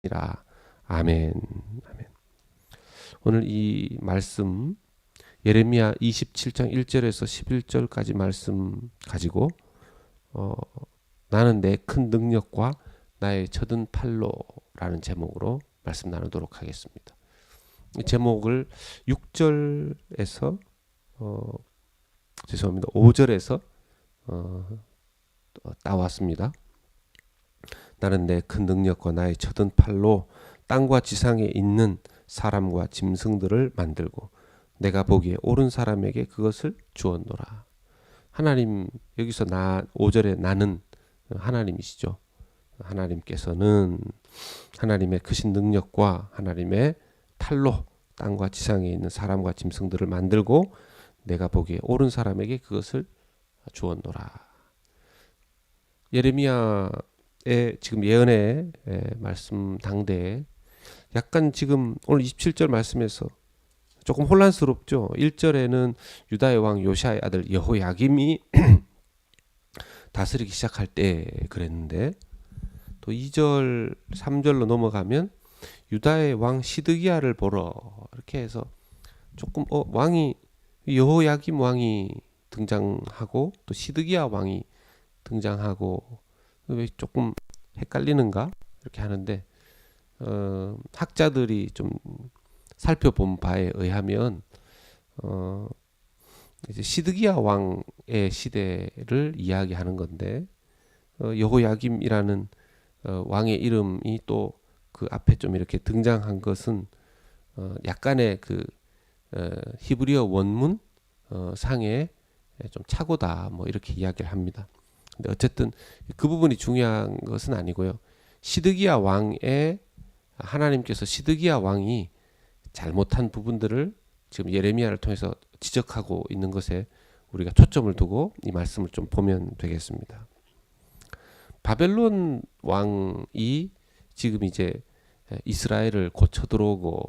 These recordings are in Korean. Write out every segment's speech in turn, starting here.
이라. 아멘. 아멘. 오늘 이 말씀 예레미야 27장 1절에서 11절까지 말씀 가지고 나는 내 큰 능력과 나의 젖은 팔로라는 제목으로 말씀 나누도록 하겠습니다. 이 제목을 6절에서 죄송합니다. 5절에서 따왔습니다. 나는 내 큰 능력과 나의 젖은 팔로 땅과 지상에 있는 사람과 짐승들을 만들고 내가 보기에 옳은 사람에게 그것을 주었노라. 하나님, 여기서 5절에 나는 하나님이시죠. 하나님께서는 하나님의 크신 능력과 하나님의 팔로 땅과 지상에 있는 사람과 짐승들을 만들고 내가 보기에 옳은 사람에게 그것을 주었노라. 예레미야의 지금 예언의 말씀 당대에 약간 지금 오늘 27절 말씀에서 조금 혼란스럽죠. 1절에는 유다의 왕 요시아의 아들 여호야김이 다스리기 시작할 때 그랬는데, 또 2절 3절로 넘어가면 유다의 왕 시드기야를 보러 이렇게 해서 조금 왕이 여호야김 왕이 등장하고 또 시드기야 왕이 등장하고 왜 조금 헷갈리는가 이렇게 하는데, 학자들이 좀 살펴본 바에 의하면 이제 시드기야 왕의 시대를 이야기하는 건데, 여호야김이라는 왕의 이름이 또 그 앞에 좀 이렇게 등장한 것은 약간의 그 히브리어 원문 상에 좀 착오다 뭐 이렇게 이야기를 합니다. 근데 어쨌든 그 부분이 중요한 것은 아니고요. 시드기야 왕의 하나님께서 시드기야 왕이 잘못한 부분들을 지금 예레미야를 통해서 지적하고 있는 것에 우리가 초점을 두고 이 말씀을 좀 보면 되겠습니다. 바벨론 왕이 지금 이제 이스라엘을 고쳐 들어오고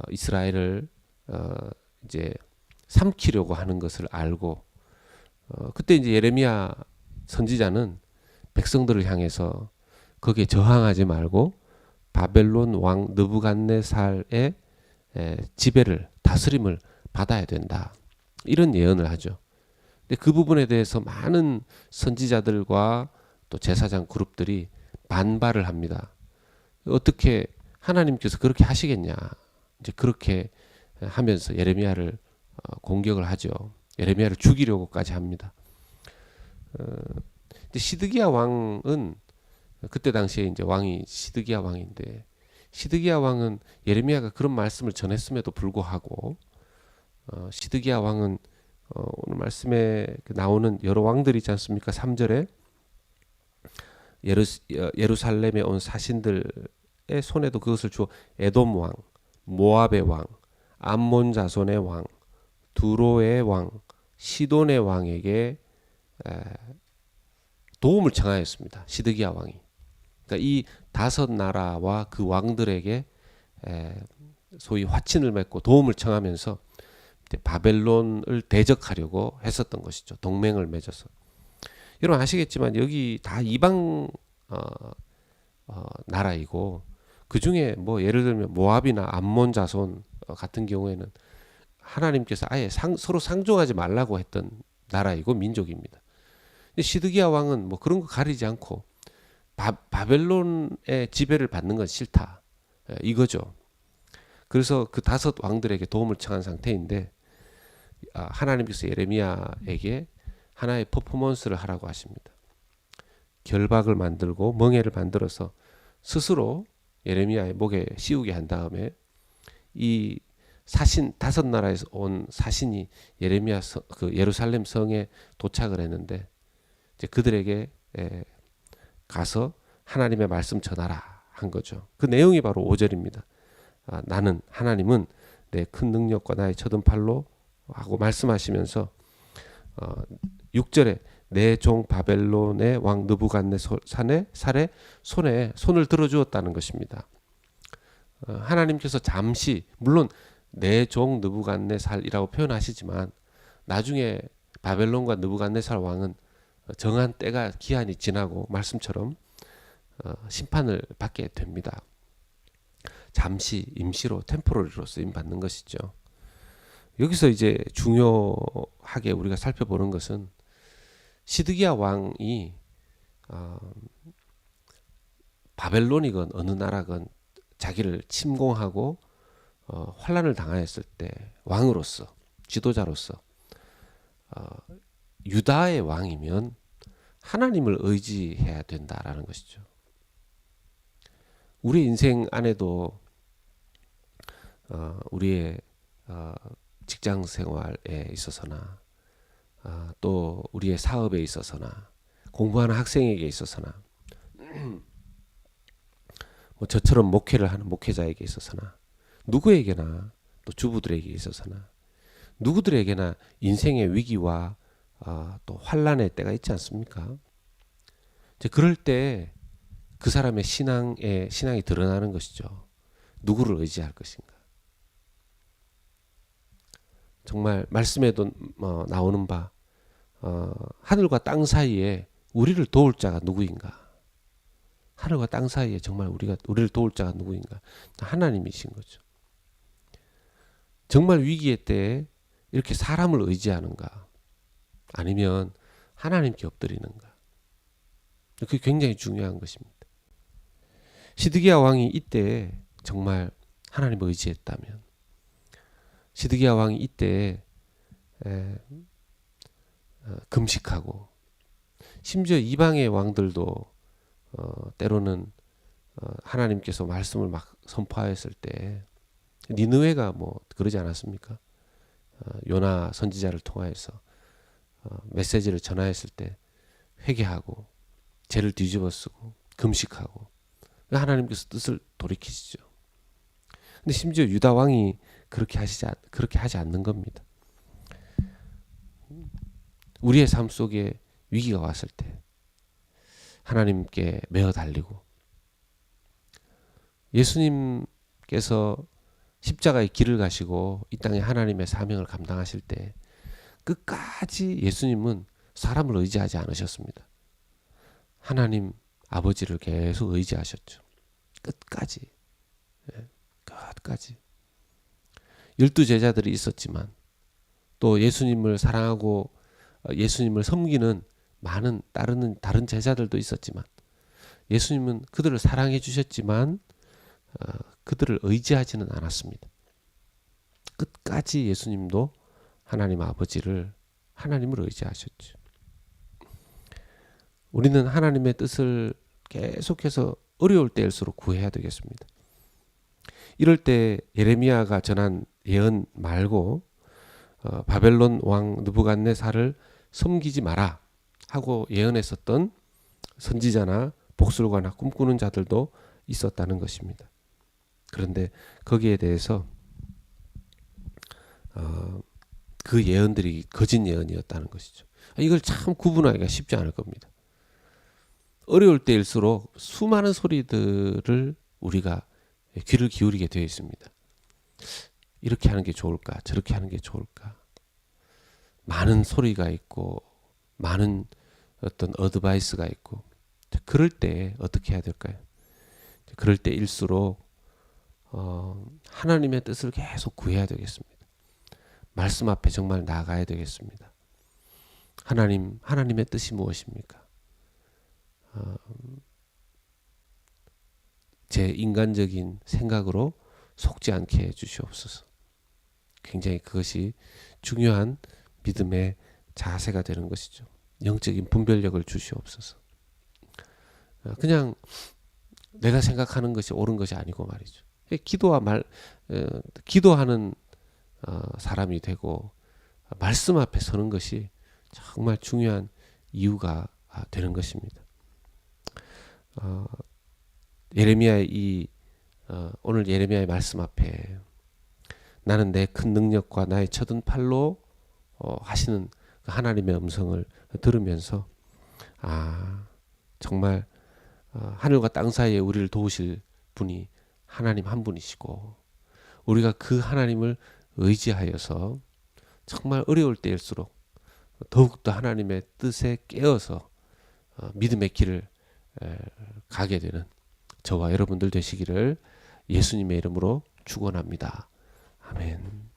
이스라엘을 이제 삼키려고 하는 것을 알고 그때 이제 예레미야 선지자는 백성들을 향해서 거기에 저항하지 말고 바벨론 왕 느부갓네살의 지배를 다스림을 받아야 된다, 이런 예언을 하죠. 근데 그 부분에 대해서 많은 선지자들과 또 제사장 그룹들이 반발을 합니다. 어떻게 하나님께서 그렇게 하시겠냐, 이제 그렇게 하면서 예레미야를 공격을 하죠. 예레미야를 죽이려고까지 합니다. 근데 시드기야 왕은 그때 당시에 이제 왕이 시드기야 왕인데, 시드기야 왕은 예레미야가 그런 말씀을 전했음에도 불구하고 시드기야 왕은 오늘 말씀에 나오는 여러 왕들이 있지 않습니까? 3절에 예루살렘에 온 사신들의 손에도 그것을 주어 에돔 왕, 모압의 왕, 암몬 자손의 왕, 두로의 왕, 시돈의 왕에게 도움을 청하였습니다. 시드기야 왕이. 그러니까 이 5나라와 그 왕들에게 소위 화친을 맺고 도움을 청하면서 바벨론을 대적하려고 했었던 것이죠. 동맹을 맺어서. 여러분 아시겠지만 여기 다 이방 나라이고, 그 중에 뭐 예를 들면 모압이나 암몬 자손 같은 경우에는 하나님께서 아예 서로 상종하지 말라고 했던 나라이고 민족입니다. 시드기야 왕은 뭐 그런 거 가리지 않고 바벨론의 지배를 받는 건 싫다, 이거죠. 그래서 그 5 왕들에게 도움을 청한 상태인데, 하나님께서 예레미야에게 하나의 퍼포먼스를 하라고 하십니다. 결박을 만들고 멍에를 만들어서 스스로 예레미야의 목에 씌우게 한 다음에 이 사신 5나라에서 온 사신이 예레미야 그 예루살렘 성에 도착을 했는데, 이제 그들에게 가서 하나님의 말씀 전하라 한 거죠. 그 내용이 바로 5절입니다. 나는 하나님은 내 큰 능력과 나의 젖은 팔로 하고 말씀하시면서 6절에 내 종 바벨론의 왕 느부갓네살의 손에 손을 들어주었다는 것입니다. 하나님께서 잠시, 물론 내 종 느부갓네살이라고 표현하시지만 나중에 바벨론과 느부갓네살 왕은 정한 때가 기한이 지나고 말씀처럼 심판을 받게 됩니다. 잠시 임시로 템포러리로 쓰임 받는 것이죠. 여기서 이제 중요하게 우리가 살펴보는 것은 시드기야 왕이 바벨론이건 어느 나라건 자기를 침공하고 환란을 당하였을 때 왕으로서 지도자로서 유다의 왕이면 하나님을 의지해야 된다라는 것이죠. 우리 인생 안에도 우리의 직장 생활에 있어서나 또 우리의 사업에 있어서나 공부하는 학생에게 있어서나 뭐 저처럼 목회를 하는 목회자에게 있어서나 누구에게나 또 주부들에게 있어서나 누구들에게나 인생의 위기와 또 환란의 때가 있지 않습니까? 이제 그럴 때 그 사람의 신앙이 드러나는 것이죠. 누구를 의지할 것인가? 정말 말씀에도 나오는 바 하늘과 땅 사이에 우리를 도울 자가 누구인가? 하늘과 땅 사이에 정말 우리를 도울 자가 누구인가? 하나님이신 거죠. 정말 위기의 때에 이렇게 사람을 의지하는가? 아니면 하나님께 엎드리는가? 그게 굉장히 중요한 것입니다. 시드기야 왕이 이때 정말 하나님을 의지했다면, 시드기야 왕이 이때 금식하고, 심지어 이방의 왕들도 때로는 하나님께서 말씀을 막 선포하였을 때 니느웨가 뭐 그러지 않았습니까? 요나 선지자를 통하여서 메시지를 전하였을 때 회개하고 죄를 뒤집어쓰고 금식하고 하나님께서 뜻을 돌이키시죠. 근데 심지어 유다 왕이 그렇게 하지 않는 겁니다. 우리의 삶 속에 위기가 왔을 때 하나님께 매어 달리고, 예수님께서 십자가의 길을 가시고 이 땅에 하나님의 사명을 감당하실 때 끝까지 예수님은 사람을 의지하지 않으셨습니다. 하나님 아버지를 계속 의지하셨죠. 끝까지. 끝까지. 12 제자들이 있었지만 또 예수님을 사랑하고 예수님을 섬기는 많은 다른 제자들도 있었지만 예수님은 그들을 사랑해 주셨지만 그들을 의지하지는 않았습니다. 끝까지 예수님도 하나님 아버지를 하나님을 의지하셨죠. 우리는 하나님의 뜻을 계속해서 어려울 때일수록 구해야 되겠습니다. 이럴 때 예레미야가 전한 예언 말고 바벨론 왕 느부갓네살을 섬기지 마라 하고 예언했었던 선지자나 복술가나 꿈꾸는 자들도 있었다는 것입니다. 그런데 거기에 대해서 그 예언들이 거짓 예언이었다는 것이죠. 이걸 참 구분하기가 쉽지 않을 겁니다. 어려울 때일수록 수많은 소리들을 우리가 귀를 기울이게 되어 있습니다. 이렇게 하는 게 좋을까? 저렇게 하는 게 좋을까? 많은 소리가 있고 많은 어떤 어드바이스가 있고, 그럴 때 어떻게 해야 될까요? 그럴 때일수록 하나님의 뜻을 계속 구해야 되겠습니다. 말씀 앞에 정말 나아가야 되겠습니다. 하나님의 뜻이 무엇입니까? 제 인간적인 생각으로 속지 않게 해주시옵소서. 굉장히 그것이 중요한 믿음의 자세가 되는 것이죠. 영적인 분별력을 주시옵소서. 그냥 내가 생각하는 것이 옳은 것이 아니고 말이죠. 기도하는 사람이 되고 말씀 앞에 서는 것이 정말 중요한 이유가 되는 것입니다. 예레미야의 오늘 예레미야의 말씀 앞에 나는 내 큰 능력과 나의 쳐든 팔로 하시는 그 하나님의 음성을 들으면서 정말 하늘과 땅 사이에 우리를 도우실 분이 하나님 한 분이시고, 우리가 그 하나님을 의지하여서 정말 어려울 때일수록 더욱더 하나님의 뜻에 깨어서 믿음의 길을 가게 되는 저와 여러분들 되시기를 예수님의 이름으로 축원합니다. 아멘.